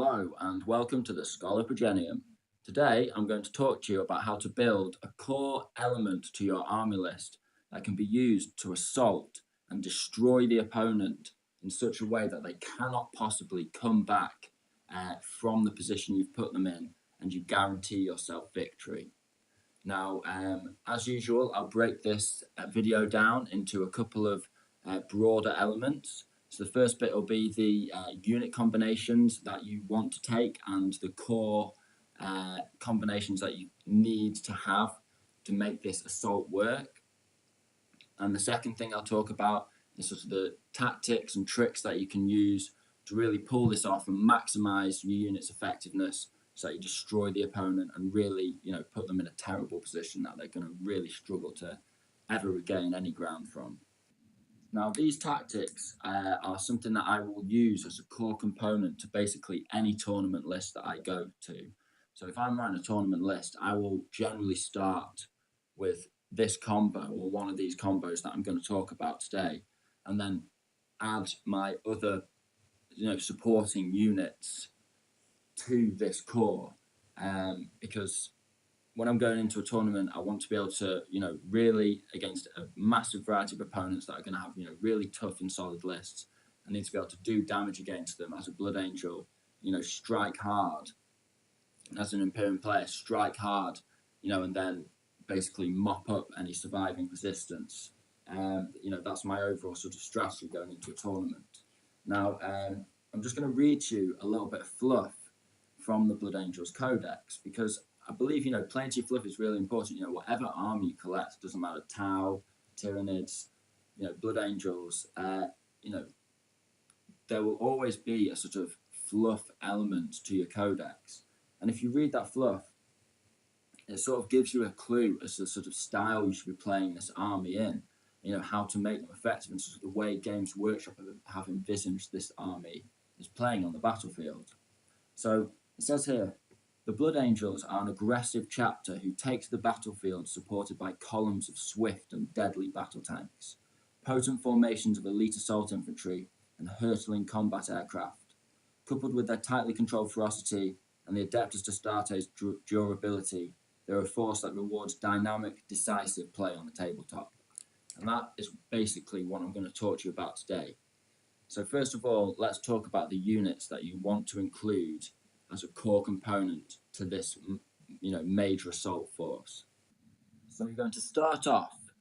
Hello and welcome to the Schola Progenium. Today I'm going to talk to you about how to build a core element to your army list that can be used to assault and destroy the opponent in such a way that they cannot possibly come back from the position you've put them in, and you guarantee yourself victory. Now, as usual, I'll break this video down into a couple of broader elements. So the first bit will be the unit combinations that you want to take and the core combinations that you need to have to make this assault work. And the second thing I'll talk about is sort of the tactics and tricks that you can use to really pull this off and maximize your unit's effectiveness so that you destroy the opponent and really, put them in a terrible position that they're going to really struggle to ever regain any ground from. Now, these tactics are something that I will use as a core component to basically any tournament list that I go to. So if I'm running a tournament list, I will generally start with this combo or one of these combos that I'm going to talk about today, and then add my other, supporting units to this core, because when I'm going into a tournament, I want to be able to, really, against a massive variety of opponents that are going to have, really tough and solid lists, I need to be able to do damage against them as a Blood Angel, strike hard. As an Imperium player, strike hard, and then basically mop up any surviving resistance. That's my overall sort of strategy going into a tournament. Now, I'm just going to read to you a little bit of fluff from the Blood Angels Codex, because I believe, plenty of fluff is really important. Whatever army you collect, doesn't matter, Tau, Tyranids, Blood Angels, there will always be a sort of fluff element to your codex. And if you read that fluff, it sort of gives you a clue as to the sort of style you should be playing this army in, how to make them effective, and sort of the way Games Workshop have envisaged this army is playing on the battlefield. So it says here, the Blood Angels are an aggressive chapter who takes the battlefield supported by columns of swift and deadly battle tanks, potent formations of elite assault infantry, and hurtling combat aircraft. Coupled with their tightly controlled ferocity and the Adeptus Astartes durability, they're a force that rewards dynamic, decisive play on the tabletop. And that is basically what I'm going to talk to you about today. So first of all, let's talk about the units that you want to include as a core component to this, major assault force. So you're going to start off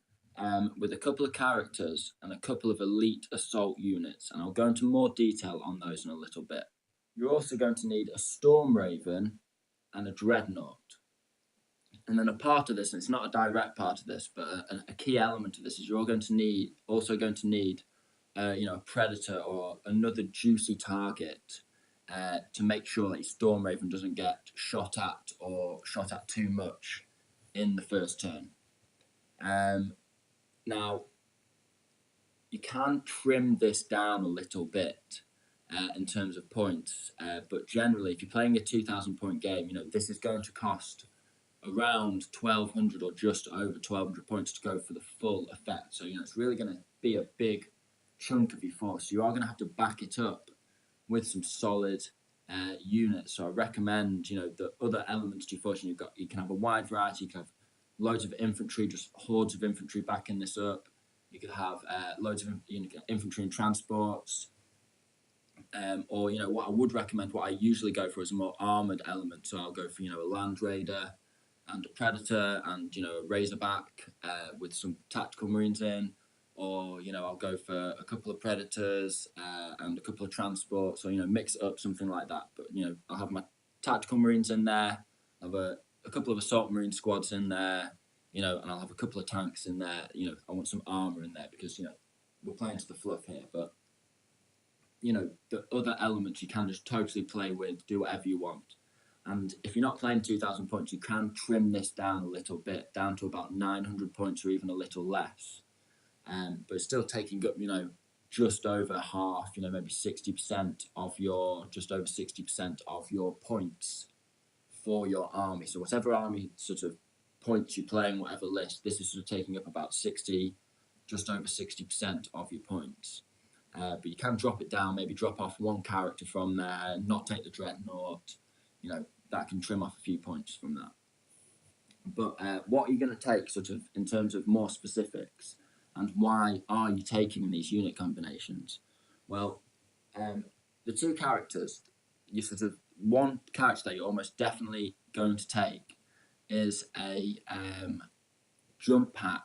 with a couple of characters and a couple of elite assault units, and I'll go into more detail on those in a little bit. You're also going to need a Storm Raven and a Dreadnought. And then a part of this, and it's not a direct part of this, but a key element of this is you're also going to need a Predator or another juicy target to make sure that your Storm Raven doesn't get shot at or shot at too much in the first turn. Now, you can trim this down a little bit in terms of points, but generally, if you're playing a 2,000 point game, this is going to cost around 1,200 or just over 1,200 points to go for the full effect. So, it's really going to be a big chunk of your force. So you are going to have to back it up with some solid units. So I recommend, the other elements to your force. You can have a wide variety. You can have loads of infantry, just hordes of infantry backing this up. You could have loads of infantry and transports. Or, what I would recommend, what I usually go for is a more armoured element. So I'll go for, a Land Raider and a Predator and, a Razorback with some tactical Marines in. Or, I'll go for a couple of Predators and a couple of transports. So, mix it up, something like that. But, I'll have my tactical Marines in there. I'll have a couple of assault Marine squads in there, and I'll have a couple of tanks in there. I want some armour in there because, we're playing to the fluff here. But, the other elements you can just totally play with, do whatever you want. And if you're not playing 2,000 points, you can trim this down a little bit, down to about 900 points or even a little less. But it's still taking up, just over half, maybe 60% of just over 60% of your points for your army. So whatever army sort of points you're playing, whatever list, this is sort of taking up about just over 60% of your points. But you can drop it down, maybe drop off one character from there, not take the dreadnought. That can trim off a few points from that. But what are you going to take, sort of, in terms of more specifics, and why are you taking these unit combinations? Well, the two characters, one character that you're almost definitely going to take is a jump pack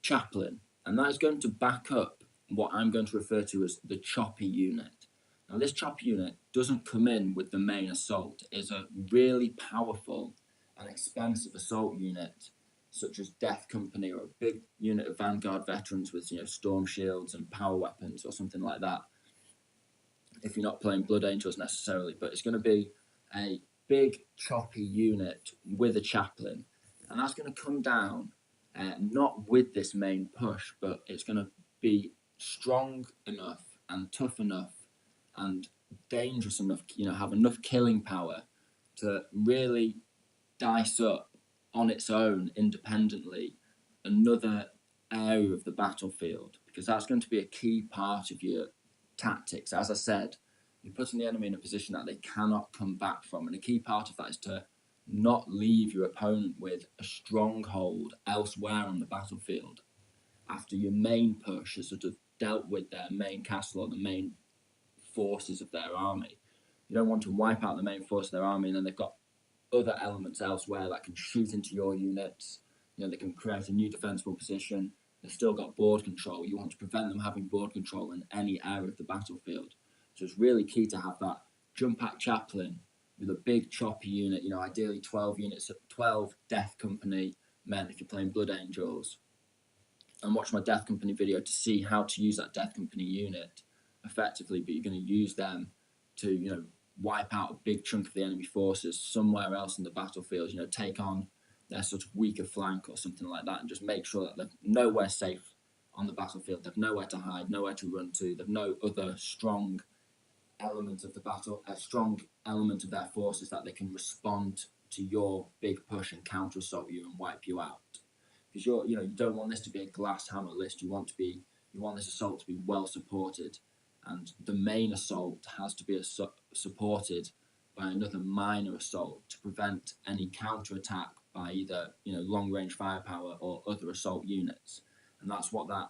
chaplain, and that is going to back up what I'm going to refer to as the choppy unit. Now, this choppy unit doesn't come in with the main assault. It's a really powerful and expensive assault unit, such as Death Company, or a big unit of Vanguard veterans with storm shields and power weapons or something like that. If you're not playing Blood Angels necessarily, but it's going to be a big choppy unit with a chaplain, and that's going to come down not with this main push, but it's going to be strong enough and tough enough and dangerous enough, have enough killing power to really dice up on its own independently another area of the battlefield, because that's going to be a key part of your tactics. As I said, you're putting the enemy in a position that they cannot come back from, and a key part of that is to not leave your opponent with a stronghold elsewhere on the battlefield after your main push has sort of dealt with their main castle or the main forces of their army. You don't want to wipe out the main force of their army and then they've got other elements elsewhere that can shoot into your units. They can create a new defensible position. They've still got board control. You want to prevent them having board control in any area of the battlefield. So it's really key to have that jump pack chaplain with a big choppy unit, ideally 12 units, 12 Death Company men if you're playing Blood Angels. And watch my Death Company video to see how to use that Death Company unit effectively, but you're going to use them to, wipe out a big chunk of the enemy forces somewhere else in the battlefield, take on their sort of weaker flank or something like that, and just make sure that they're nowhere safe on the battlefield. They've nowhere to hide, nowhere to run to. They've no other strong element of the battle, a strong element of their forces that they can respond to your big push and counter assault you and wipe you out. Because you don't want this to be a glass hammer list. You want this assault to be well supported, and the main assault has to be supported by another minor assault to prevent any counter attack by either long range firepower or other assault units. And that's what that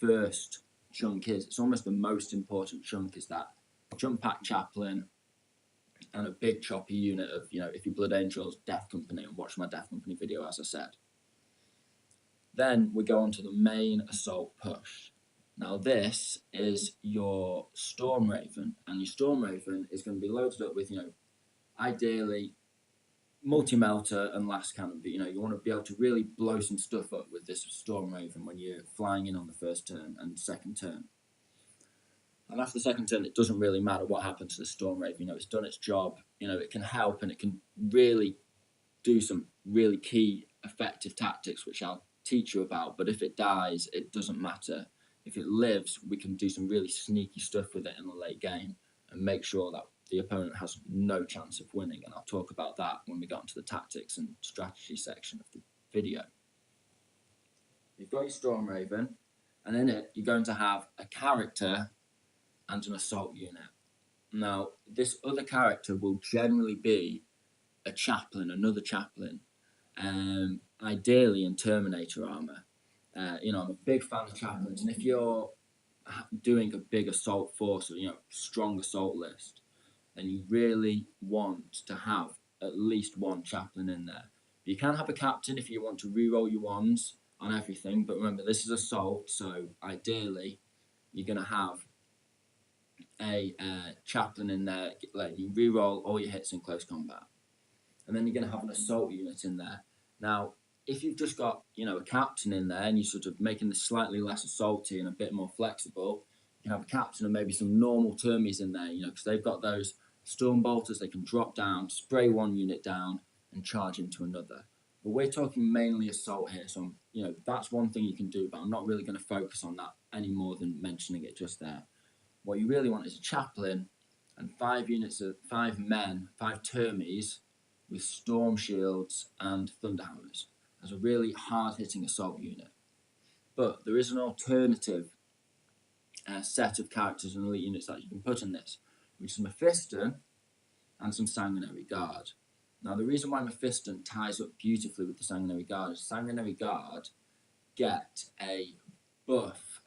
first chunk is. It's almost the most important chunk, is that jump pack chaplain and a big choppy unit of if you Blood Angels, Death Company, and watch my Death Company video as I said. Then we go on to the main assault push. Now this is your Storm Raven, and your Storm Raven is going to be loaded up with, ideally multi-melter and last cannon, but you want to be able to really blow some stuff up with this Storm Raven when you're flying in on the first turn and second turn. And after the second turn, it doesn't really matter what happens to the Storm Raven. It's done its job. It can help, and it can really do some really key effective tactics, which I'll teach you about. But if it dies, it doesn't matter. If it lives, we can do some really sneaky stuff with it in the late game and make sure that the opponent has no chance of winning. And I'll talk about that when we get onto the tactics and strategy section of the video. You've got your Storm Raven, and in it, you're going to have a character and an assault unit. Now, this other character will generally be a chaplain, another chaplain, ideally in Terminator armor. I'm a big fan of chaplains, and if you're doing a big assault force or strong assault list, then you really want to have at least one chaplain in there. You can have a captain if you want to reroll your ones on everything, but remember, this is assault, so ideally you're going to have a chaplain in there, letting you reroll all your hits in close combat. And then you're going to have an assault unit in there. Now, if you've just got, a captain in there and you're sort of making this slightly less assaulty and a bit more flexible, you can have a captain and maybe some normal termies in there, because they've got those storm bolters. They can drop down, spray one unit down and charge into another. But we're talking mainly assault here, so that's one thing you can do, but I'm not really going to focus on that any more than mentioning it just there. What you really want is a chaplain and 5 units of 5 men, 5 termies with storm shields and thunderhammers as a really hard-hitting assault unit. But there is an alternative set of characters and elite units that you can put in this, which is Mephiston and some Sanguinary Guard. Now, the reason why Mephiston ties up beautifully with the Sanguinary Guard is Sanguinary Guard get a buff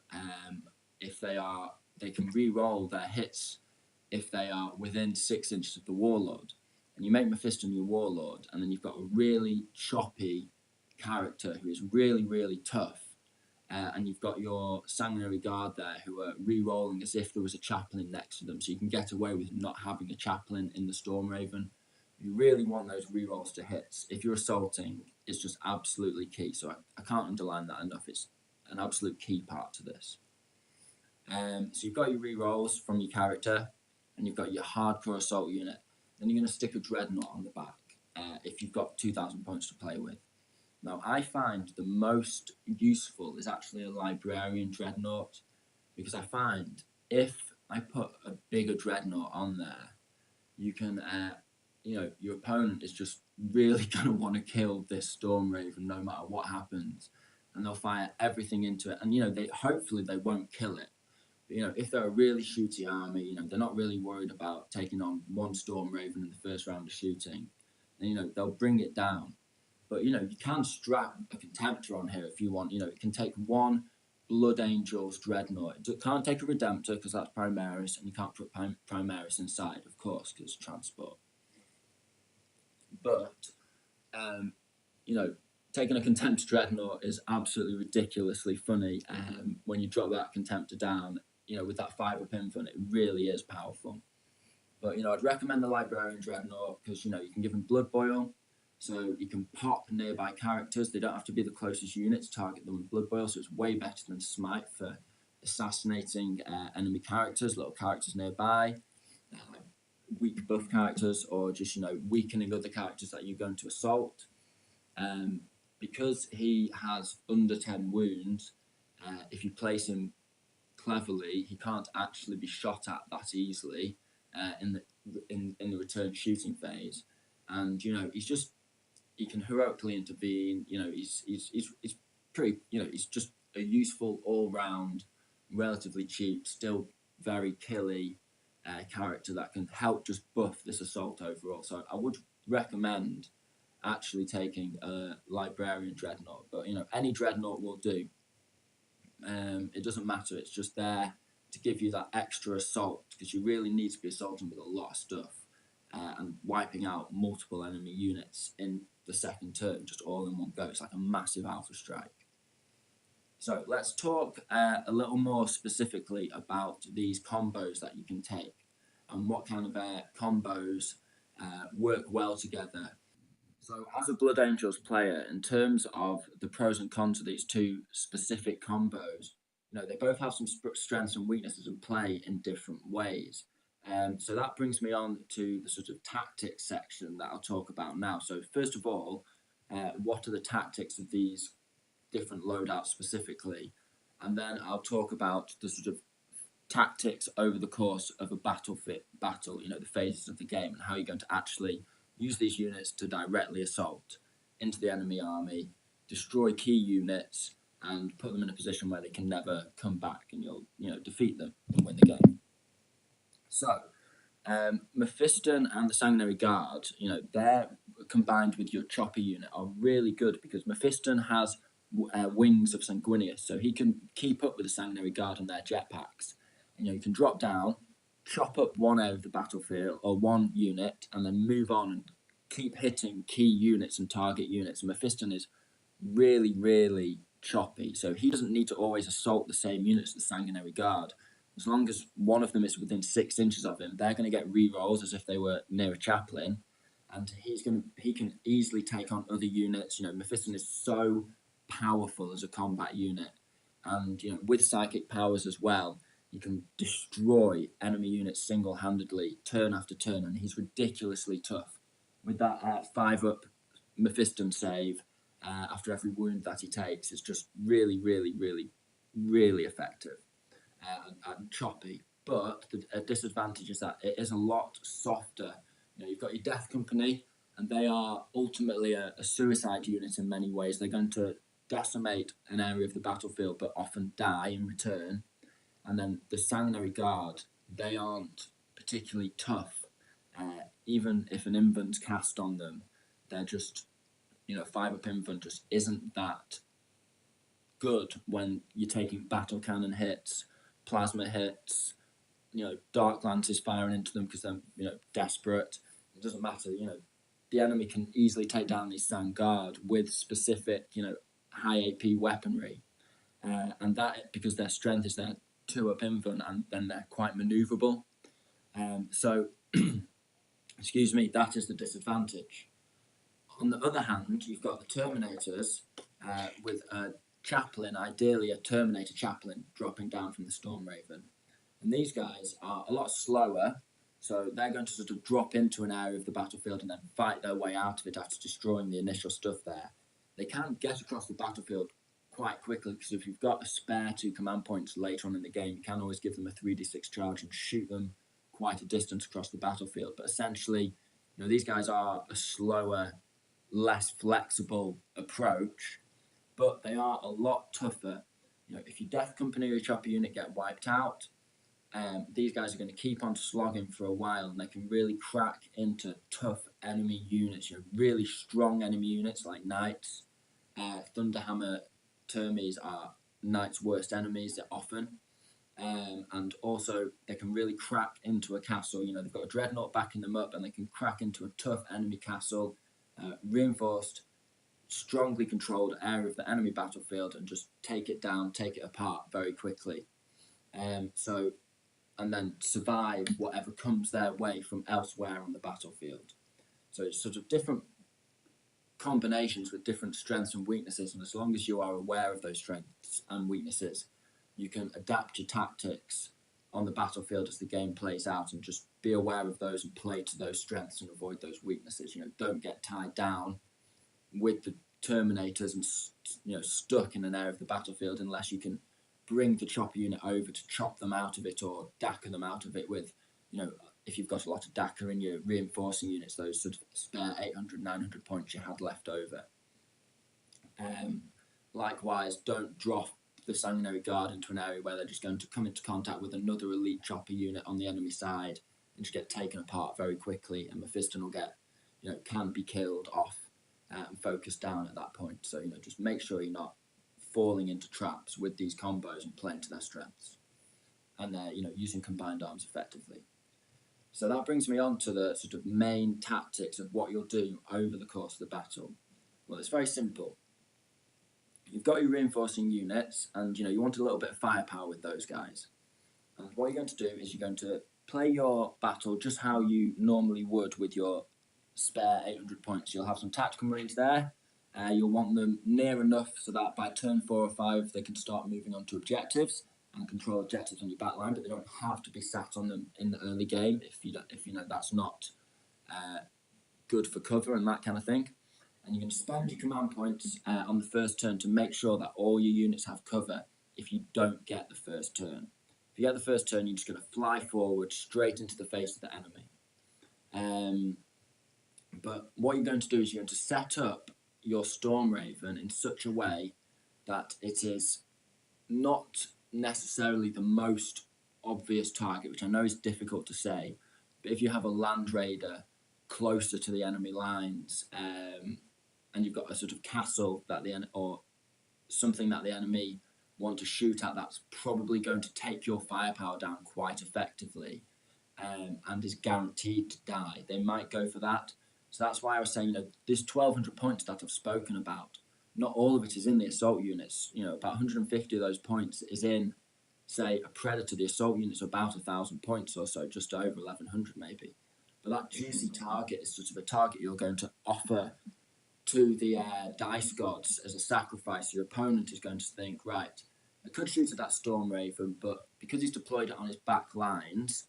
if they can re-roll their hits if they are within 6 inches of the Warlord. And you make Mephiston your Warlord, and then you've got a really choppy character who is really, really tough. And you've got your Sanguinary Guard there who are re-rolling as if there was a chaplain next to them, so you can get away with not having a chaplain in the Stormraven. You really want those re-rolls to hits. If you're assaulting, it's just absolutely key. So I can't underline that enough. It's an absolute key part to this. So you've got your re-rolls from your character, and you've got your hardcore assault unit. Then you're going to stick a Dreadnought on the back if you've got 2,000 points to play with. Now, I find the most useful is actually a Librarian Dreadnought, because I find if I put a bigger Dreadnought on there, you can, your opponent is just really going to want to kill this Stormraven no matter what happens, and they'll fire everything into it, and, hopefully they won't kill it. But, if they're a really shooty army, they're not really worried about taking on one Stormraven in the first round of shooting, and, they'll bring it down. But, you can strap a Contemptor on here if you want. It can take one Blood Angel's Dreadnought. It can't take a Redemptor because that's Primaris, and you can't put Primaris inside, of course, because transport. But, taking a Contemptor Dreadnought is absolutely ridiculously funny. When you drop that Contemptor down, with that 5-up infant, it really is powerful. But, I'd recommend the Librarian Dreadnought because, you can give them Blood Boil. So you can pop nearby characters. They don't have to be the closest unit to target them with Blood Boil, so it's way better than Smite for assassinating enemy characters, little characters nearby, weak buff characters, or just, weakening other characters that you're going to assault. Because he has under 10 wounds, if you place him cleverly, he can't actually be shot at that easily in the return shooting phase. And, he can heroically intervene. He's pretty. He's just a useful all-round, relatively cheap, still very killy character that can help just buff this assault overall. So I would recommend actually taking a Librarian Dreadnought, but any Dreadnought will do. It doesn't matter. It's just there to give you that extra assault because you really need to be assaulting with a lot of stuff and wiping out multiple enemy units in the second turn, just all in one go. It's like a massive alpha strike. So let's talk a little more specifically about these combos that you can take and what kind of combos work well together. So as a Blood Angels player, in terms of the pros and cons of these two specific combos, they both have some strengths and weaknesses and play in different ways. So that brings me on to the sort of tactics section that I'll talk about now. So first of all, what are the tactics of these different loadouts specifically? And then I'll talk about the sort of tactics over the course of a battle, the phases of the game and how you're going to actually use these units to directly assault into the enemy army, destroy key units, and put them in a position where they can never come back, and you'll defeat them and win the game. So, Mephiston and the Sanguinary Guard, they're combined with your chopper unit are really good because Mephiston has wings of Sanguinius, so he can keep up with the Sanguinary Guard and their jetpacks. And, you can drop down, chop up one area of the battlefield or one unit, and then move on and keep hitting key units and target units. And Mephiston is really, really choppy, so he doesn't need to always assault the same units as the Sanguinary Guard. As long as one of them is within 6 inches of him, they're going to get re-rolls as if they were near a chaplain, and he can easily take on other units. Mephiston is so powerful as a combat unit, and with psychic powers as well, he can destroy enemy units single-handedly, turn after turn, and he's ridiculously tough. With that 5-up Mephiston save after every wound that he takes, it's just really, really, really, really effective. And choppy, but the disadvantage is that it is a lot softer. You've got your Death Company, and they are ultimately a suicide unit in many ways. They're going to decimate an area of the battlefield, but often die in return. And then the Sanguinary Guard, they aren't particularly tough. Even if an invent's cast on them, they're just, 5-up invent just isn't that good when you're taking battle cannon hits, plasma hits, dark lances firing into them because they're, desperate. It doesn't matter, the enemy can easily take down these Sang Guard with specific, high AP weaponry. And that, because their strength is their 2-up invent, and then they're quite maneuverable. So, excuse me, that is the disadvantage. On the other hand, you've got the Terminators with a chaplain, ideally a Terminator chaplain, dropping down from the Storm Raven. And these guys are a lot slower, so they're going to sort of drop into an area of the battlefield and then fight their way out of it after destroying the initial stuff there. They can get across the battlefield quite quickly, because if you've got a spare 2 command points later on in the game, you can always give them a 3d6 charge and shoot them quite a distance across the battlefield. But essentially, these guys are a slower, less flexible approach, but they are a lot tougher. If your Death Company or your chopper unit get wiped out, these guys are going to keep on slogging for a while, and they can really crack into tough enemy units, really strong enemy units like Knights. Thunderhammer Termies are Knights' worst enemies often. And also they can really crack into a castle. They've got a Dreadnought backing them up, and they can crack into a tough enemy castle, reinforced, strongly controlled area of the enemy battlefield, and just take it down, take it apart very quickly. And then survive whatever comes their way from elsewhere on the battlefield. So it's sort of different combinations with different strengths and weaknesses, and as long as you are aware of those strengths and weaknesses, you can adapt your tactics on the battlefield as the game plays out, and just be aware of those and play to those strengths and avoid those weaknesses. Don't get tied down with the Terminators and stuck in an area of the battlefield unless you can bring the chopper unit over to chop them out of it, or dacker them out of it with, if you've got a lot of dacker in your reinforcing units, those sort of spare 800, 900 points you had left over. Likewise, don't drop the Sanguinary Guard into an area where they're just going to come into contact with another elite chopper unit on the enemy side and just get taken apart very quickly, and Mephiston will get, can be killed off and focused down at that point. So, just make sure you're not falling into traps with these combos and playing to their strengths, and they're using combined arms effectively. So that brings me on to the sort of main tactics of what you'll do over the course of the battle. Well, it's very simple. You've got your reinforcing units, and you want a little bit of firepower with those guys. And what you're going to do is you're going to play your battle just how you normally would with your spare 800 points. You'll have some tactical marines there. You'll want them near enough so that by turn 4 or 5 they can start moving on to objectives and control objectives on your back line, but they don't have to be sat on them in the early game if that's not good for cover and that kind of thing. And you're going to spend your command points on the first turn to make sure that all your units have cover if you don't get the first turn. If you get the first turn, you're just going to fly forward straight into the face of the enemy. But what you're going to do is you're going to set up your Storm Raven in such a way that it is not necessarily the most obvious target, which I know is difficult to say, but if you have a Land Raider closer to the enemy lines, and you've got a sort of castle that or something that the enemy want to shoot at, that's probably going to take your firepower down quite effectively, and is guaranteed to die, they might go for that. So that's why I was saying, this 1,200 points that I've spoken about, not all of it is in the assault units. About 150 of those points is in, say, a Predator. The assault units are about 1,000 points or so, just over 1,100 maybe. But that juicy target is sort of a target you're going to offer to the dice gods as a sacrifice. Your opponent is going to think, right, I could shoot at that Storm Raven, but because he's deployed it on his back lines,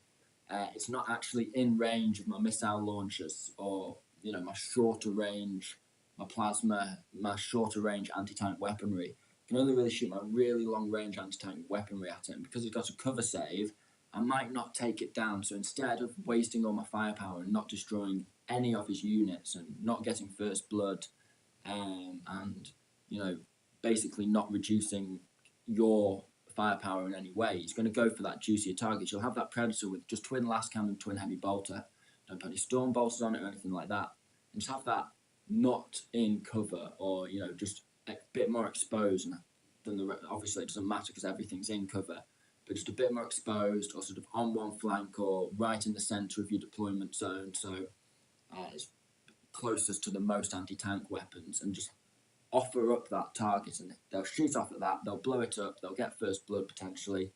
it's not actually in range of my missile launchers or my shorter range, my plasma, my shorter range anti-tank weaponry. I can only really shoot my really long range anti-tank weaponry at it, and because he's got a cover save, I might not take it down. So instead of wasting all my firepower and not destroying any of his units and not getting first blood, and basically not reducing your firepower in any way, he's going to go for that juicier target. You'll have that Predator with just twin last cannon, twin heavy bolter. Don't put any storm bolters on it or anything like that. And just have that not in cover, or just a bit more exposed than the. Obviously, it doesn't matter because everything's in cover, but just a bit more exposed, or sort of on one flank, or right in the centre of your deployment zone. So it's closest to the most anti-tank weapons, and just offer up that target, and they'll shoot off at that. They'll blow it up. They'll get first blood potentially.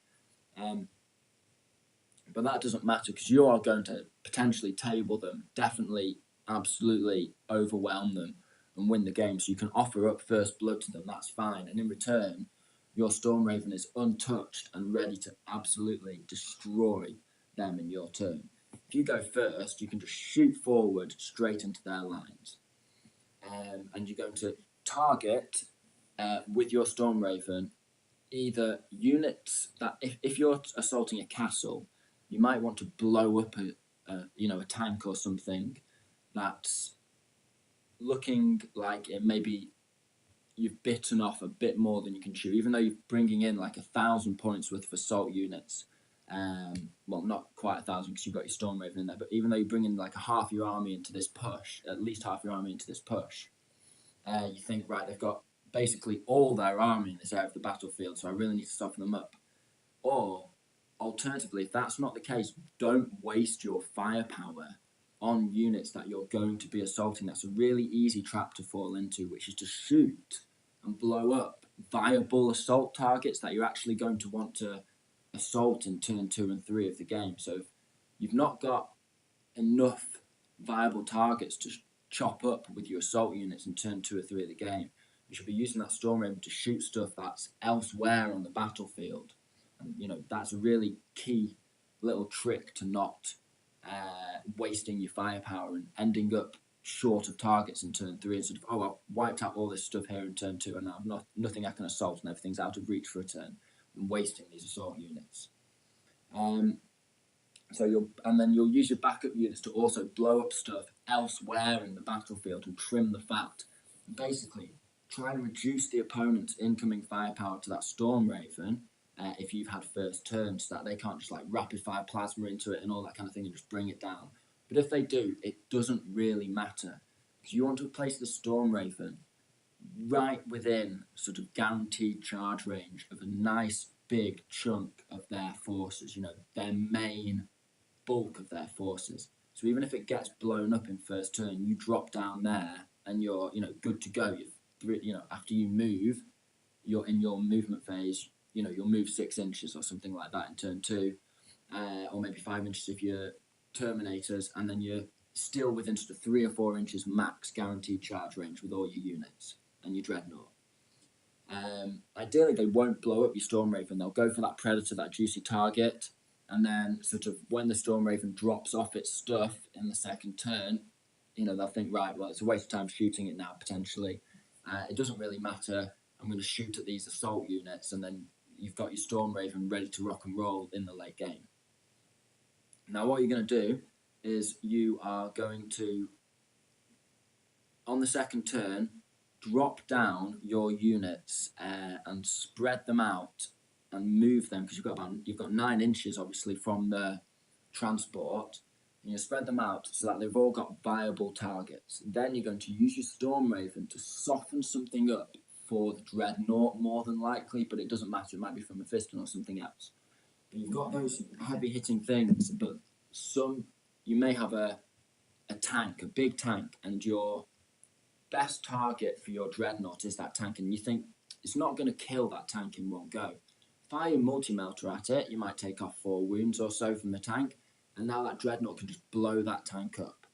But that doesn't matter because you are going to potentially table them, definitely, absolutely overwhelm them and win the game. So you can offer up first blood to them, that's fine. And in return, your Storm Raven is untouched and ready to absolutely destroy them in your turn. If you go first, you can just shoot forward straight into their lines. And you're going to target with your Storm Raven either units that, if you're assaulting a castle, you might want to blow up a tank or something that's looking like it maybe you've bitten off a bit more than you can chew, even though you're bringing in like 1,000 points worth of assault units. Well, not quite 1,000 because you've got your Storm Raven in there, but even though you bring in like half your army into this push, at least half your army into this push, you think, right, they've got basically all their army in this area of the battlefield, so I really need to soften them up. Or alternatively, if that's not the case, don't waste your firepower on units that you're going to be assaulting. That's a really easy trap to fall into, which is to shoot and blow up viable assault targets that you're actually going to want to assault in turn 2 and 3 of the game. So if you've not got enough viable targets to chop up with your assault units in turn 2 or 3 of the game, you should be using that Storm Raven to shoot stuff that's elsewhere on the battlefield. And that's a really key little trick to not wasting your firepower and ending up short of targets in turn 3, and sort of, I've wiped out all this stuff here in turn 2 and now I've nothing I can assault and everything's out of reach for a turn, and wasting these assault units. Then you'll use your backup units to also blow up stuff elsewhere in the battlefield and trim the fat. And basically, try and reduce the opponent's incoming firepower to that Storm Raven if you've had first turn, so that they can't just like rapid fire plasma into it and all that kind of thing and just bring it down. But if they do, it doesn't really matter, because you want to place the Storm Raven right within sort of guaranteed charge range of a nice big chunk of their forces, their main bulk of their forces. So even if it gets blown up in first turn, you drop down there and you're good to go. After you move, you're in your movement phase. You'll move 6 inches or something like that in turn 2, or maybe 5 inches if you're Terminators, and then you're still within sort of 3 or 4 inches max guaranteed charge range with all your units and your Dreadnought. Ideally, they won't blow up your Storm Raven. They'll go for that Predator, that juicy target, and then sort of when the Storm Raven drops off its stuff in the second turn, they'll think, right, well, it's a waste of time shooting it now, potentially. It doesn't really matter. I'm going to shoot at these assault units, and then you've got your Storm Raven ready to rock and roll in the late game. Now, what you're going to do is you are going to, on the second turn, drop down your units and spread them out and move them, because you've got 9 inches obviously from the transport, and you spread them out so that they've all got viable targets. Then you're going to use your Storm Raven to soften something up for the Dreadnought, more than likely, but it doesn't matter. It might be from a Fiston or something else. But you've got those heavy hitting things, but you may have a tank, a big tank, and your best target for your Dreadnought is that tank, and you think it's not going to kill that tank in one go. Fire your multi-melter at it, you might take off 4 wounds or so from the tank, and now that Dreadnought can just blow that tank up.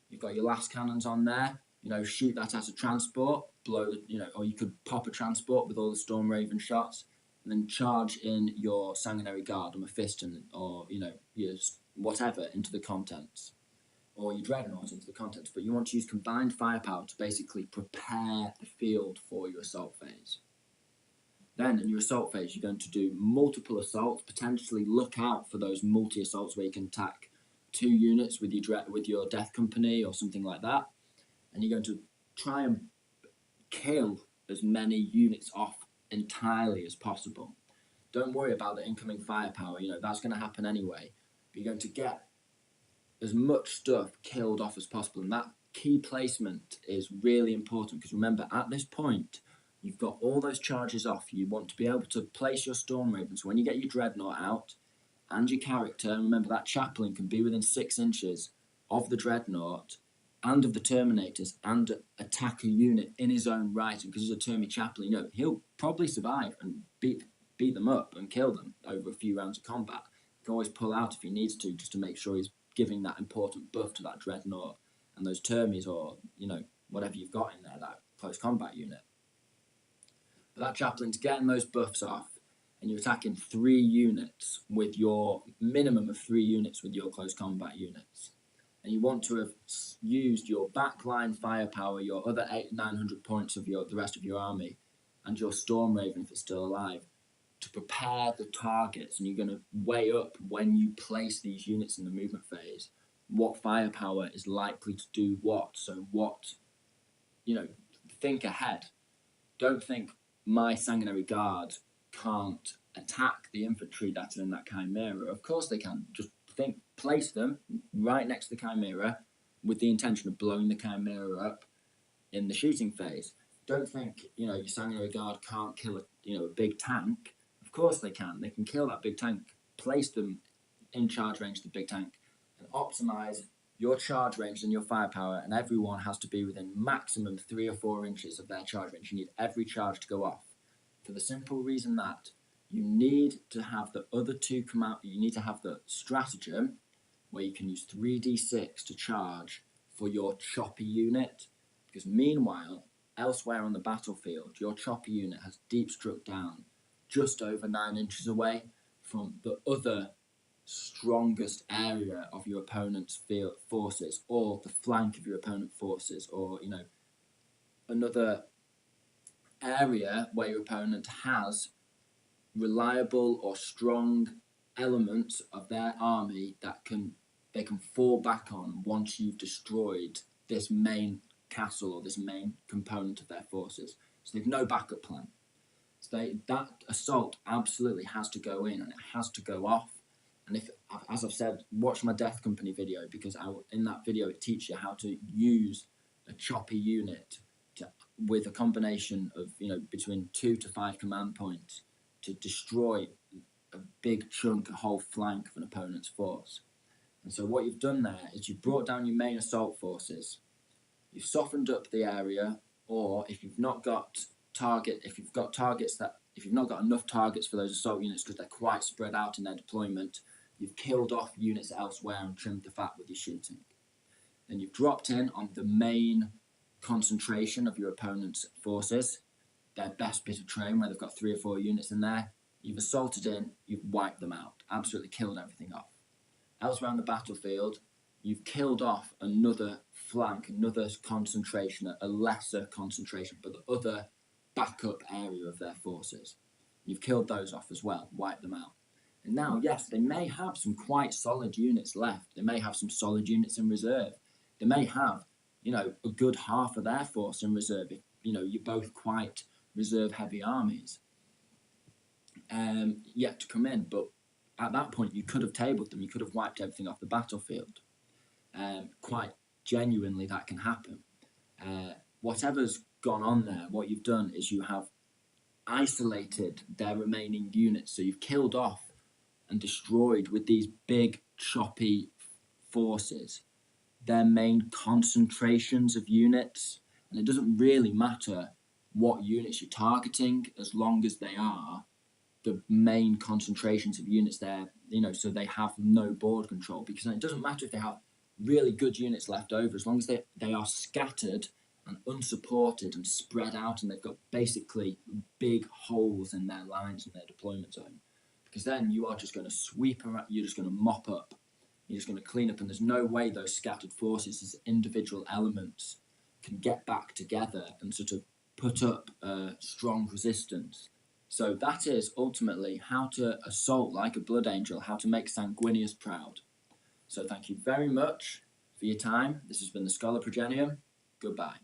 You've got your last cannons on there, shoot that as a transport, or you could pop a transport with all the Storm Raven shots, and then charge in your Sanguinary Guard or Mephiston, or, your whatever into the contents, or your Dreadnought into the contents. But you want to use combined firepower to basically prepare the field for your assault phase. Then in your assault phase, you're going to do multiple assaults, potentially look out for those multi-assaults where you can attack 2 units with your Death Company or something like that, and you're going to try and kill as many units off entirely as possible. Don't worry about the incoming firepower, that's going to happen anyway. But you're going to get as much stuff killed off as possible. And that key placement is really important because remember, at this point, you've got all those charges off. You want to be able to place your Storm Raven. So when you get your Dreadnought out and your character, remember that Chaplain can be within 6 inches of the Dreadnought and of the Terminators and attack a unit in his own right. And because he's a Termy Chaplain, he'll probably survive and beat them up and kill them over a few rounds of combat. He can always pull out if he needs to, just to make sure he's giving that important buff to that Dreadnought and those Termies or, whatever you've got in there, that close combat unit. But that Chaplain's getting those buffs off and you're attacking 3 units with your minimum of 3 units with your close combat units. And you want to have used your backline firepower, your other 800-900 points of the rest of your army, and your Storm Raven if it's still alive, to prepare the targets. And you're going to weigh up when you place these units in the movement phase, what firepower is likely to do what. So think ahead. Don't think my Sanguinary Guard can't attack the infantry that are in that Chimera. Of course they can. Just place them right next to the Chimera with the intention of blowing the Chimera up in the shooting phase. Don't think, your Sanguinary Guard can't kill a big tank. Of course they can. They can kill that big tank, place them in charge range of the big tank, and optimize your charge range and your firepower, and everyone has to be within maximum 3 or 4 inches of their charge range. You need every charge to go off. For the simple reason that you need to have the other 2 come out. You need to have the stratagem, where you can use 3d6 to charge for your choppy unit, because meanwhile, elsewhere on the battlefield, your choppy unit has deep struck down just over 9 inches away from the other strongest area of your opponent's field forces, or the flank of your opponent's forces, or another area where your opponent has reliable or strong elements of their army that they can fall back on once you've destroyed this main castle or this main component of their forces. So they've no backup plan. So that assault absolutely has to go in and it has to go off. And if, as I've said, watch my Death Company video, because in that video it teaches you how to use a choppy unit with a combination of between 2 to 5 command points to destroy a big chunk, a whole flank of an opponent's force. And so what you've done there is you've brought down your main assault forces, you've softened up the area, or if you've not got enough targets for those assault units because they're quite spread out in their deployment, you've killed off units elsewhere and trimmed the fat with your shooting. Then you've dropped in on the main concentration of your opponent's forces, their best bit of terrain where they've got 3 or 4 units in there. You've assaulted in, you've wiped them out, absolutely killed everything off. Elsewhere on the battlefield, you've killed off another flank, another concentration, a lesser concentration, but the other backup area of their forces. You've killed those off as well, wiped them out. And now, yes, they may have some quite solid units left. They may have some solid units in reserve. They may have, a good half of their force in reserve if, you're both quite reserve-heavy armies yet to come in. But at that point, you could have tabled them. You could have wiped everything off the battlefield. Quite genuinely, that can happen. Whatever's gone on there, what you've done is you have isolated their remaining units. So you've killed off and destroyed with these big, choppy forces their main concentrations of units. And it doesn't really matter what units you're targeting as long as they are the main concentrations of units there, so they have no board control. Because it doesn't matter if they have really good units left over, as long as they are scattered and unsupported and spread out, and they've got basically big holes in their lines and their deployment zone. Because then you are just going to sweep around, you're just going to mop up, you're just going to clean up, and there's no way those scattered forces as individual elements can get back together and sort of put up strong resistance. So that is ultimately how to assault like a Blood Angel, how to make Sanguinius proud. So thank you very much for your time. This has been the Schola Progenium. Goodbye.